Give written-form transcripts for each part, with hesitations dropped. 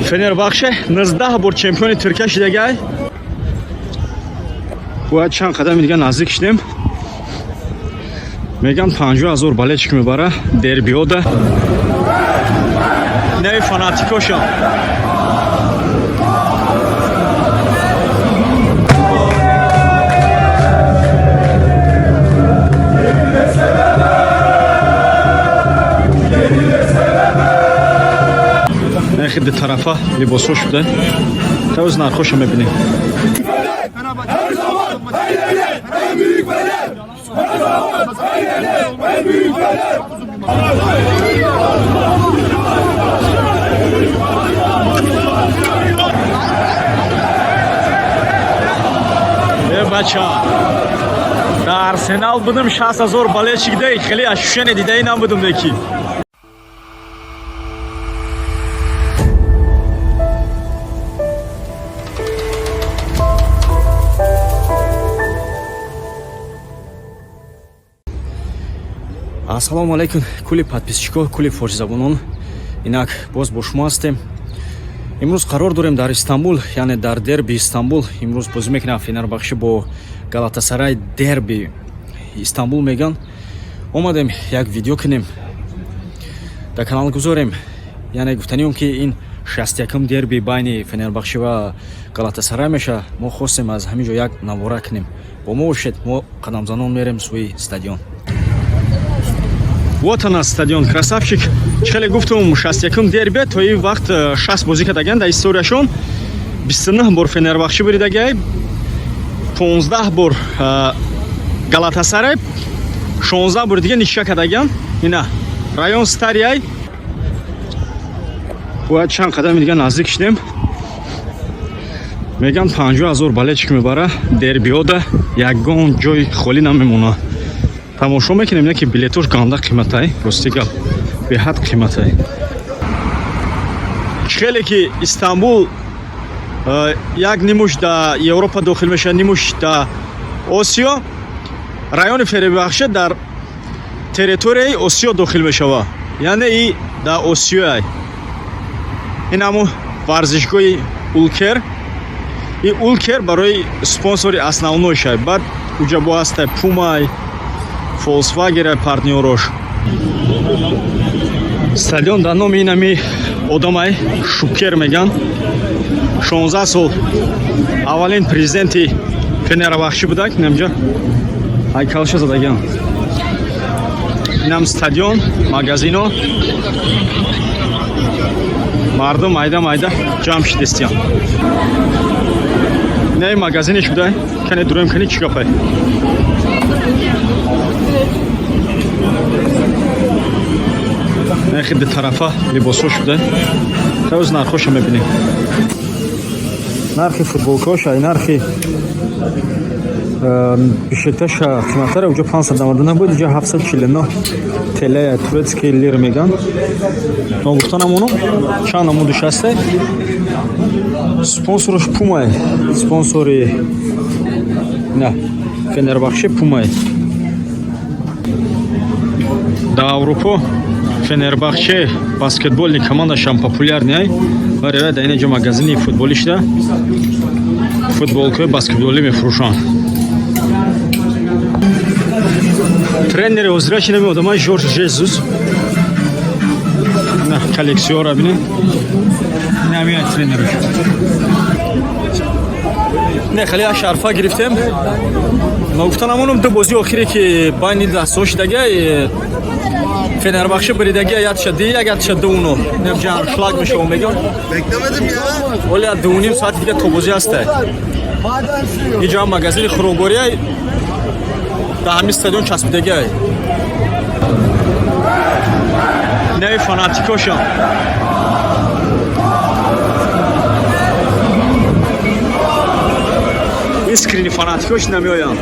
Fenerbahçe 19 bor чемпиони Türkiye шидагай. Бояд чанд қадами дига наздик шидем. Меган 50,000 балечик мебара дербиода. Не фанатикошон. خد طرفا لباسو شده تا از نرخوش هم ببینیم بچه در ارسنال بودم 60,000 بالچیک دی خیلی اشوشن دیده ای نبودم دیکی ассалому алайкум кули подписчиков кули форсизабонон инак боз бо шумо ҳастем. имрӯз қарор дорем дар Истанбул, яъне дар дерби Истанбул имрӯз бозӣ мекунем Фенербахче бо Галатасарай дерби Истанбул меган. омадем як видео кунем дар канал гузорем, яъне гуфтаниём ки ин 61-ум дерби байни Фенербахче ва Галатасарай меша. мо хостем аз ҳамин ҷо як навора кунем. бо мо бошед, мо қадамзанон мерем сӯи стадион. Вот она стадион, красавчик. Чхеле гуфтум 61-ум дерби, то и вақт 60 бозӣ кардаган дар историяшон. 29 бор Фенербахче буридагай, 15 бор Галатасарай, 16 бор дига нишка кардаган. Ина район старияй. бояд чанд қадами дига наздик шидем. меган 50,000 балечик мебара дербиода ягон ҷой холӣ намемона. тамошо мекунем, не ки билетош ганда қиматай, рости гап беҳад қиматай. хеле ки Истанбул як нимуш да Европа дохил меша, нимуш да Осиё, райони Фенербахче дар территорияи Осиё дохил мешава, яъне и да Осиёай. ин ҳамун варзишгоҳи Улкер. и Улкер барои спонсори основнойшай. баъд уҷа бо ҳастай Пумай, Volkswagen партнёрош. Стадион дар номи инами одамай Шукер меган. 16 сол аввалин президенти Фенербахче будак. инамҷа ҳайкалша задаган. инам стадион, магазино. мардум майда ҷамъ шидистиян. не магазиниш будай. кане дуроем кани чӣ гапай. خد طرفا لباسو شده تا از نرخوش هم ببینیم. نرخی فوتبولکاش ای نرخی بیشترش قیمت‌تره. اونجا 599 بود، اینجا 749 تله تورецкий лир میگن. ما گفتنم اونو چند نمودش هسته. سپانسورش پومای، سپانسوری نه فنربахче پومای. در اروپا Фенербахче баскетбольный командашам популярный. Барира да инҷо магазини футболишда футболкаи баскетболӣ мефурӯшанд. тренери ҳозираши нами одамай Жорж Жезус. на коллексиёра бинем. намия тренераш. не хали шарфа гирифтем. ма гуфтанам онум ду бозии охире ки байни дастҳо шидагай Fenerbahçe biridaga yatishadi, yatishadi uni. Nima шлаг мешава мегам. Beklemedim ya. Ola 2.5 soat diga to'bozi asta. Ija magazin xurogoriya da hamis stadion chasbidaga. Ne fanatikosham. Искренне фанатikosh намёям.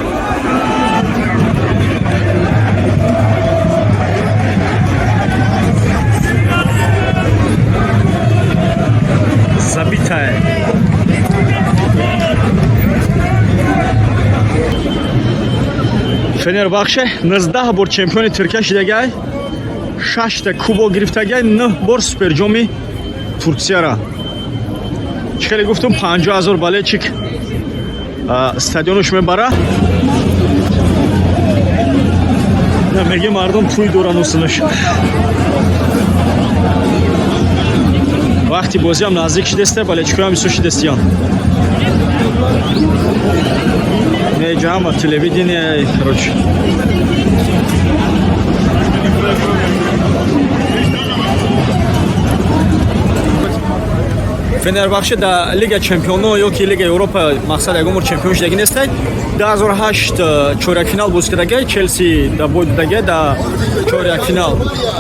Забитая. Фенербахче 19 бор чемпиони Туркия шидагай, 6 та кубок гирифтагай, 9 бор суперҷоми Турсияра. چی خیلی گفتم 50,000 بالچیک استادیونش میبره. میگه مردم پول دوران اصلش. وقتی بازی هم نزدیک شده بالچیک‌ها هم میسوشی دستیان. نه جام تلویزیون کروچ. فنربخشه در لیگ چمپیون‌ها یا که لیگ اروپا مقصد یگمور چمپیون شدگی نیست. 2008 چهارک فینال بازی کرده چلسی در بود دیگه در چهارک فینال.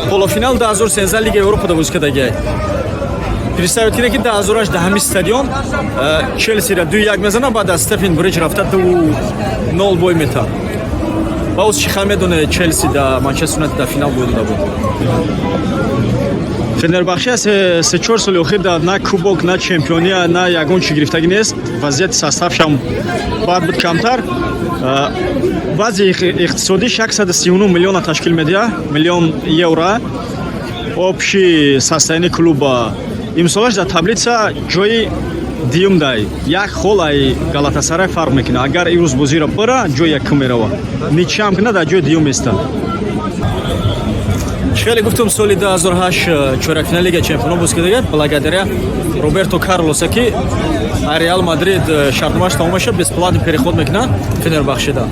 پولوفینال 2013 لیگ اروپا بازی کرده. Представьте себе, که 2008 در همین استادیوم چلسی را 2-1 میزنه بعد از استفن بریج رفته 2-0 بای میته. باز چی خیلی میدونه چلسی در منچستر یونایتد در فینال بود. فنربخشه از 3-4 سال اخیر در نه کوبک نه چمپیونی نه یگان چی گرفتگی نیست. وضعیت ساستافش هم باید بود کمتر. وضع اقتصادی 139 میلیون تشکیل میده، میلیون یورو. общий состояние клуба имсолаш дар таблица ҷои дуюм дай. Як хол ай Галатасарай фарқ мекунад. Агар имрӯз бозиро бира ҷои якум мерава. Ничам кунад дар ҷои дуюм иста. Хеле гуфтум соли 2008 чоракфинал лигаи чемпионҳо боз кардагад благодаря Роберто Карлоса ки Реал Мадрид шартномааш тамом шуд, бесплатно переход мекунад Фенербахчеда.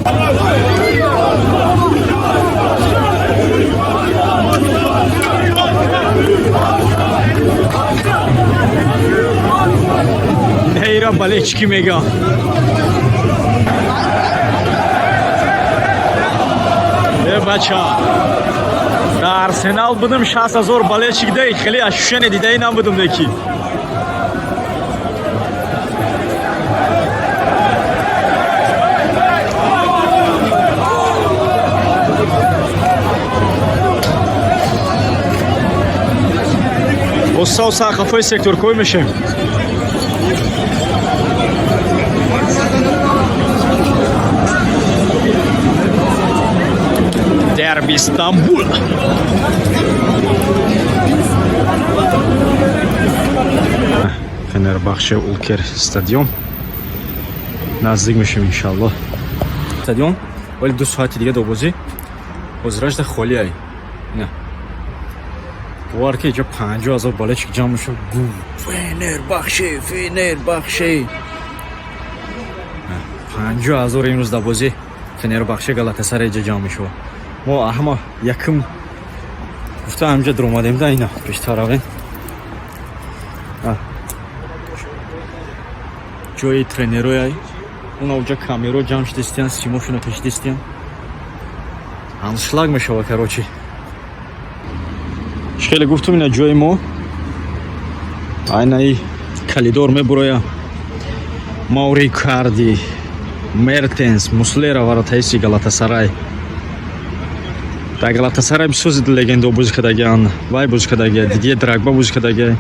Neyra balechki mega. Бача. Дар Арсенал будем 60,000 балечик дей, хеле ощущение дидей нам будем деки. Осал сахафой сектор кой мешем. Дерби Стамбул. Фенербахче Улкер стадион. Наздик мешем иншаллоh. Стадион. Вали 2 соати дига добози. Озрашда холи ай. Не. Var ki 50,000 balechik jam shud. Fenerbahçe 50,000 imroz da bozi Fenerbahçe Galatasaray jam shud. Mo ahma yakım gufta hamja dromadem da ina pesh taravin. Joy treneroy ay. Ona uca kamero jam shdistian Simoshuna peshdistian. Anschlag meshava короче. خیلی گفتم اینا جای ما اینایی کلیدور میبرویا ماوری کاردی مرتنس موسلера воротаиси Галатасарай در Галатасарай بسوزید لگندو بوز کردگان وای بوز کردگی دیگه درگبا بوز کردگی